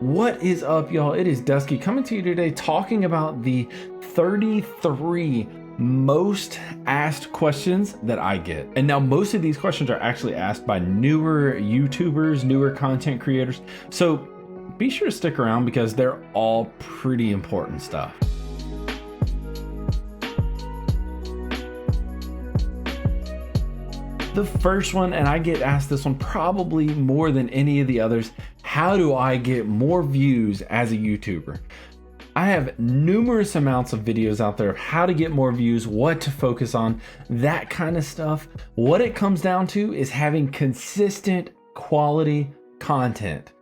What is up, y'all? It is Dusky coming to you today talking about the 33 most asked questions that I get. And now most of these questions are actually asked by newer YouTubers, newer content creators. So be sure to stick around because they're all pretty important stuff. The first one, and I get asked this one probably more than any of the others, how do I get more views as a YouTuber? I have numerous amounts of videos out there of how to get more views, what to focus on, that kind of stuff. What it comes down to is having consistent quality content.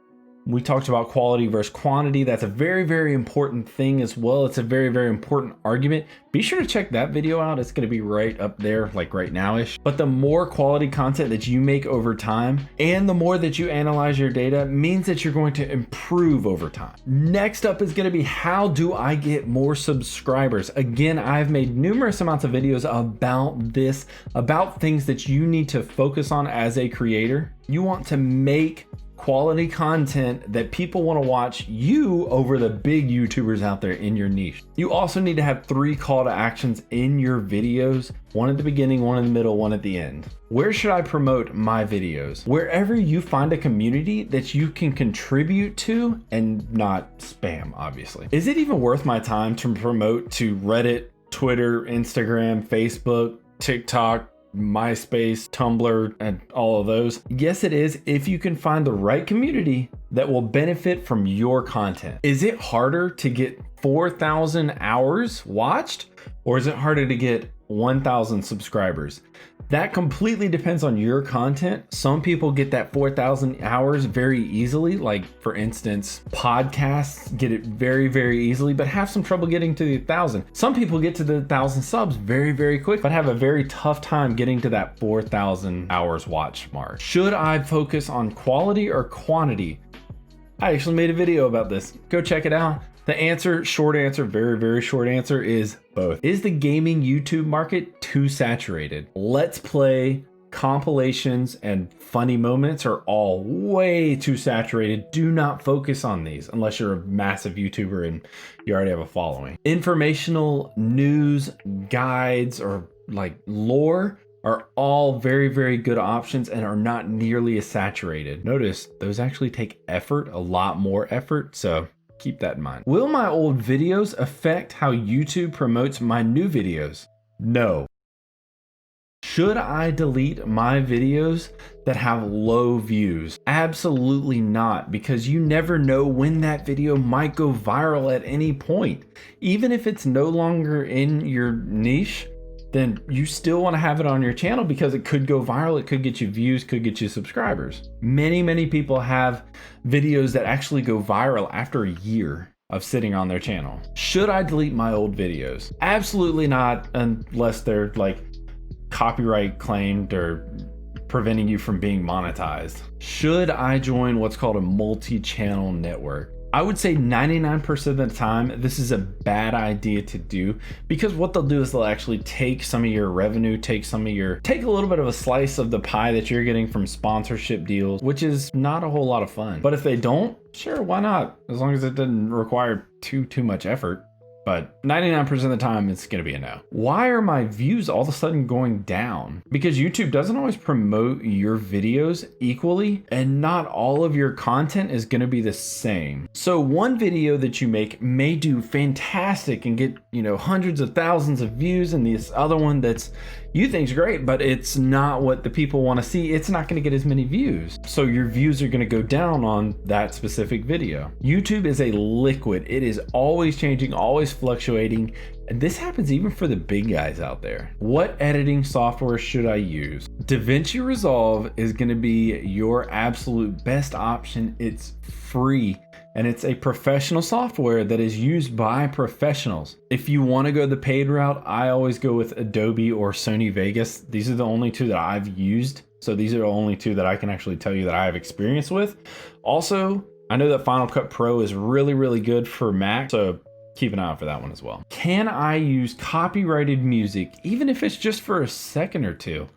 We talked about quality versus quantity. That's a very, very important thing as well. It's a very, very important argument. Be sure to check that video out. It's going to be right up there, like right now-ish. But the more quality content that you make over time and the more that you analyze your data means that you're going to improve over time. Next up is going to be, how do I get more subscribers? Again, I've made numerous amounts of videos about this, about things that you need to focus on as a creator. You want to make quality content that people want to watch you over the big YouTubers out there in your niche. You also need to have 3 call to actions in your videos, one at the beginning, one in the middle, one at the end. Where should I promote my videos? Wherever you find a community that you can contribute to and not spam, obviously. Is it even worth my time to promote to Reddit, Twitter, Instagram, Facebook, TikTok, MySpace, Tumblr, and all of those? Yes, it is, if you can find the right community that will benefit from your content. Is it harder to get 4,000 hours watched, or is it harder to get 1,000 subscribers? That completely depends on your content. Some people get that 4,000 hours very easily. Like for instance, podcasts get it very, very easily, but have some trouble getting to the 1,000. Some people get to the 1,000 subs very, very quick, but have a very tough time getting to that 4,000 hours watch mark. Should I focus on quality or quantity? I actually made a video about this. Go check it out. The answer, short answer, very, very short answer is both. Is the gaming YouTube market too saturated? Let's Play, compilations, and funny moments are all way too saturated. Do not focus on these unless you're a massive YouTuber and you already have a following. Informational news, guides, or like lore are all very, very good options and are not nearly as saturated. Notice those actually take effort, a lot more effort, so keep that in mind. Will my old videos affect how YouTube promotes my new videos? No. Should I delete my videos that have low views? Absolutely not, because you never know when that video might go viral at any point. Even if it's no longer in your niche, then you still want to have it on your channel because it could go viral, it could get you views, could get you subscribers. Many people have videos that actually go viral after a year of sitting on their channel. Should I delete my old videos? Absolutely not, unless they're like copyright claimed or preventing you from being monetized. Should I join what's called a multi-channel network? I would say 99% of the time, this is a bad idea to do, because what they'll do is they'll actually take some of your revenue, take a little bit of a slice of the pie that you're getting from sponsorship deals, which is not a whole lot of fun. But if they don't, sure, why not? As long as it doesn't require too much effort. But 99% of the time, it's gonna be a no. Why are my views all of a sudden going down? Because YouTube doesn't always promote your videos equally, and not all of your content is gonna be the same. So one video that you make may do fantastic and get, hundreds of thousands of views, and this other one that's you think's great, but it's not what the people want to see. It's not going to get as many views. So your views are going to go down on that specific video. YouTube is a liquid. It is always changing, always fluctuating. And this happens even for the big guys out there. What editing software should I use? DaVinci Resolve is going to be your absolute best option. It's free. And it's a professional software that is used by professionals. If you want to go the paid route, I always go with Adobe or Sony Vegas. These are the only 2 that I've used. So these are the only 2 that I can actually tell you that I have experience with. Also, I know that Final Cut Pro is really, really good for Mac. So keep an eye out for that one as well. Can I use copyrighted music, even if it's just for a second or two?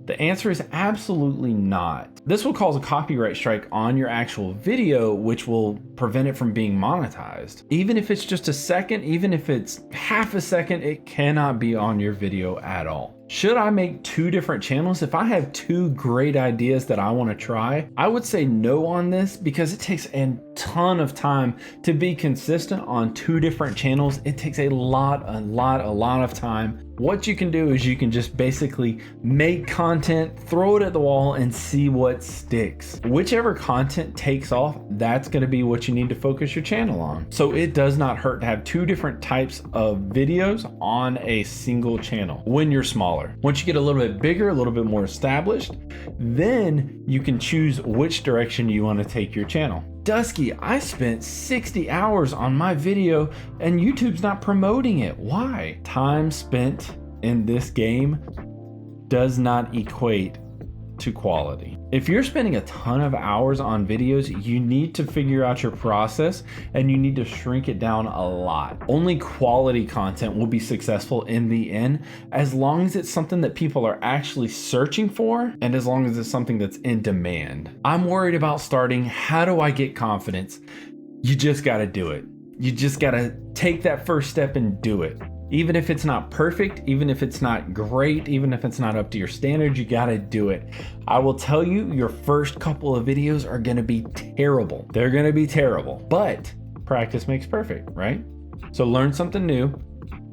The answer is absolutely not. This will cause a copyright strike on your actual video, which will prevent it from being monetized. Even if it's just a second, even if it's half a second, it cannot be on your video at all. Should I make 2 different channels? If I have 2 great ideas that I want to try, I would say no on this because it takes a ton of time to be consistent on 2 different channels. It takes a lot of time. What you can do is you can just basically make content, throw it at the wall, and see what sticks. Whichever content takes off, that's going to be what you need to focus your channel on. So it does not hurt to have 2 different types of videos on a single channel when you're smaller. Once you get a little bit bigger, a little bit more established, then you can choose which direction you want to take your channel. Dusky, I spent 60 hours on my video and YouTube's not promoting it. Why? Time spent in this game does not equate to quality. If you're spending a ton of hours on videos, you need to figure out your process and you need to shrink it down a lot. Only quality content will be successful in the end, as long as it's something that people are actually searching for and as long as it's something that's in demand. I'm worried about starting. How do I get confidence? You just got to do it. You just got to take that first step and do it. Even if it's not perfect, even if it's not great, even if it's not up to your standards, you gotta do it. I will tell you, your first couple of videos are gonna be terrible. They're gonna be terrible, but practice makes perfect, right? So learn something new,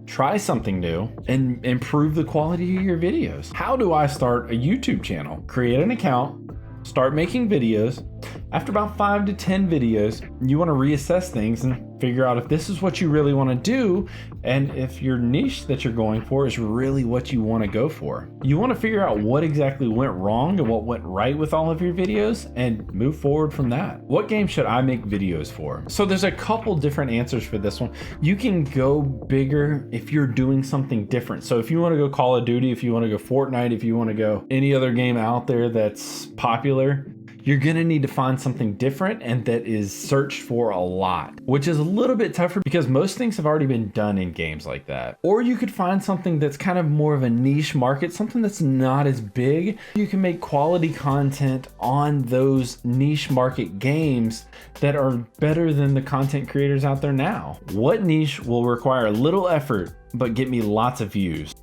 try something new, and improve the quality of your videos. How do I start a YouTube channel? Create an account, start making videos. After about 5 to 10 videos, you want to reassess things and figure out if this is what you really want to do and if your niche that you're going for is really what you want to go for. You want to figure out what exactly went wrong and what went right with all of your videos and move forward from that. What game should I make videos for? So there's a couple different answers for this one. You can go bigger if you're doing something different. So if you want to go Call of Duty, if you want to go Fortnite, if you want to go any other game out there that's popular, you're gonna need to find something different and that is searched for a lot, which is a little bit tougher because most things have already been done in games like that. Or you could find something that's kind of more of a niche market, something that's not as big. You can make quality content on those niche market games that are better than the content creators out there now. What niche will require little effort but get me lots of views?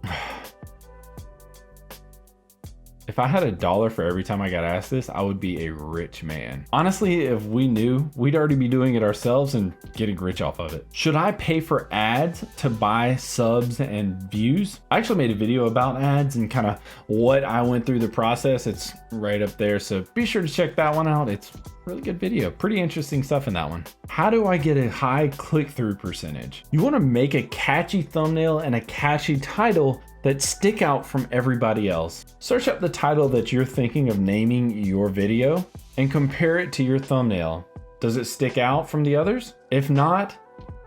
If I had $1 for every time I got asked this, I would be a rich man. Honestly, if we knew, we'd already be doing it ourselves and getting rich off of it. Should I pay for ads to buy subs and views? I actually made a video about ads and kind of what I went through the process. It's right up there, so be sure to check that one out. It's a really good video. Pretty interesting stuff in that one. How do I get a high click-through percentage? You want to make a catchy thumbnail and a catchy title that stick out from everybody else. Search up the title that you're thinking of naming your video and compare it to your thumbnail. Does it stick out from the others? If not,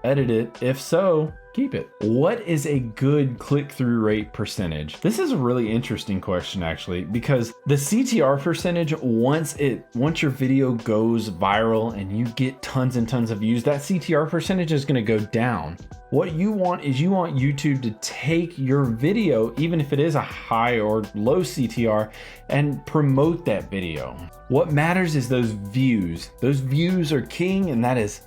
edit it. If so, keep it. What is a good click-through rate percentage? This is a really interesting question actually, because the CTR percentage, once your video goes viral and you get tons and tons of views, that CTR percentage is gonna go down. What you want is you want YouTube to take your video, even if it is a high or low CTR, and promote that video. What matters is those views. Those views are king, and that is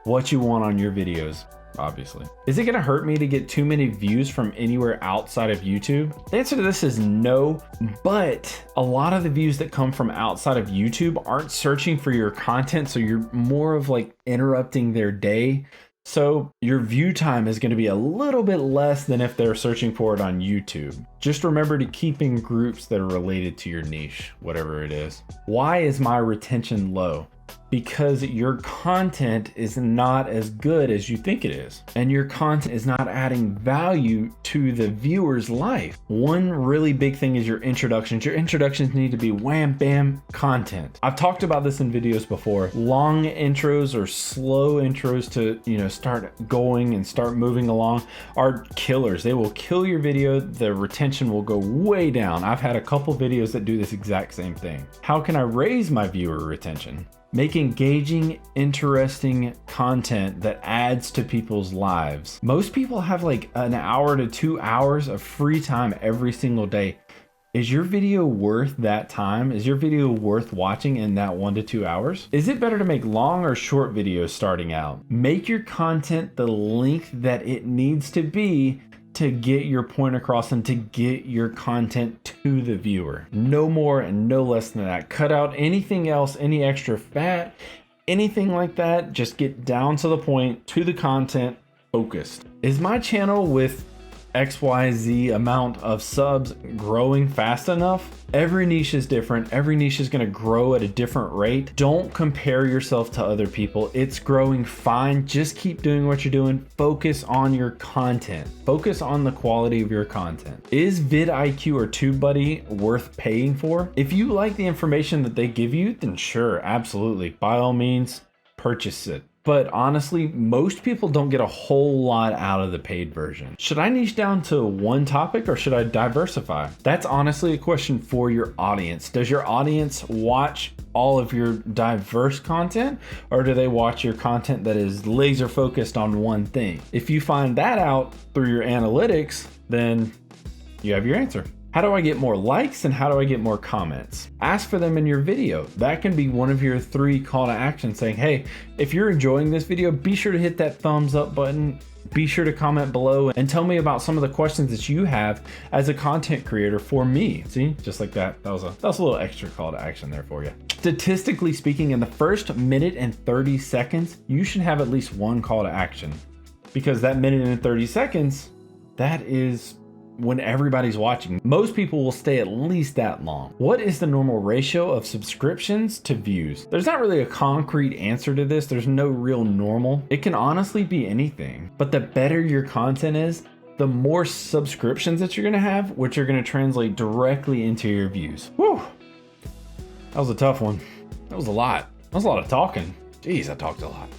what you want on your videos, obviously. Is it gonna hurt me to get too many views from anywhere outside of YouTube? The answer to this is no, but a lot of the views that come from outside of YouTube aren't searching for your content, so you're more of like interrupting their day. So your view time is going to be a little bit less than if they're searching for it on YouTube. Just remember to keep in groups that are related to your niche, whatever it is. Why is my retention low? Because your content is not as good as you think it is, and your content is not adding value to the viewer's life. One really big thing is your introductions. Your introductions need to be wham bam content. I've talked about this in videos before. Long intros or slow intros to start going and start moving along are killers. They will kill your video. The retention will go way down. I've had a couple videos that do this exact same thing. How can I raise my viewer retention? Make engaging, interesting content that adds to people's lives. Most people have like an hour to 2 hours of free time every single day. Is your video worth that time? Is your video worth watching in that 1 to 2 hours? Is it better to make long or short videos starting out? Make your content the length that it needs to be to get your point across and to get your content to the viewer. No more and no less than that. Cut out anything else, any extra fat, anything like that. Just get down to the point, to the content, focused. Is my channel with XYZ amount of subs growing fast enough? Every niche is different. Every niche is going to grow at a different rate. Don't compare yourself to other people. It's growing fine. Just keep doing what you're doing. Focus on your content. Focus on the quality of your content. Is vidIQ or TubeBuddy worth paying for? If you like the information that they give you, then sure, absolutely. By all means, purchase it. But honestly, most people don't get a whole lot out of the paid version. Should I niche down to one topic or should I diversify? That's honestly a question for your audience. Does your audience watch all of your diverse content, or do they watch your content that is laser focused on one thing? If you find that out through your analytics, then you have your answer. How do I get more likes and how do I get more comments? Ask for them in your video. That can be one of your 3 call to action saying, hey, if you're enjoying this video, be sure to hit that thumbs up button. Be sure to comment below and tell me about some of the questions that you have as a content creator for me. See, just like that. That was a little extra call to action there for you. Statistically speaking, in the first minute and 30 seconds, you should have at least 1 call to action, because that minute and 30 seconds, that is when everybody's watching. Most people will stay at least that long. What is the normal ratio of subscriptions to views? There's not really a concrete answer to this. There's no real normal. It can honestly be anything, but the better your content is, the more subscriptions that you're gonna have, which are gonna translate directly into your views. Whew. That was a tough one. That was a lot. That was a lot of talking. Jeez, I talked a lot.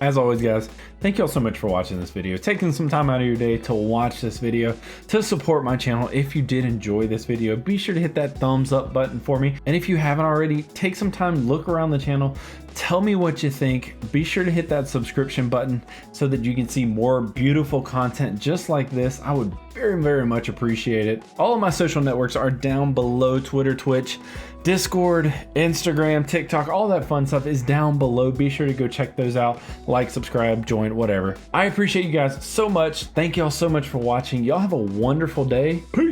As always, guys, thank you all so much for watching this video, taking some time out of your day to watch this video, to support my channel. If you did enjoy this video, be sure to hit that thumbs up button for me. And if you haven't already, take some time, look around the channel, tell me what you think. Be sure to hit that subscription button so that you can see more beautiful content just like this. I would very, very much appreciate it. All of my social networks are down below: Twitter, Twitch, Discord, Instagram, TikTok, all that fun stuff is down below. Be sure to go check those out. Like, subscribe, join, whatever. I appreciate you guys so much. Thank y'all so much for watching. Y'all have a wonderful day. Peace.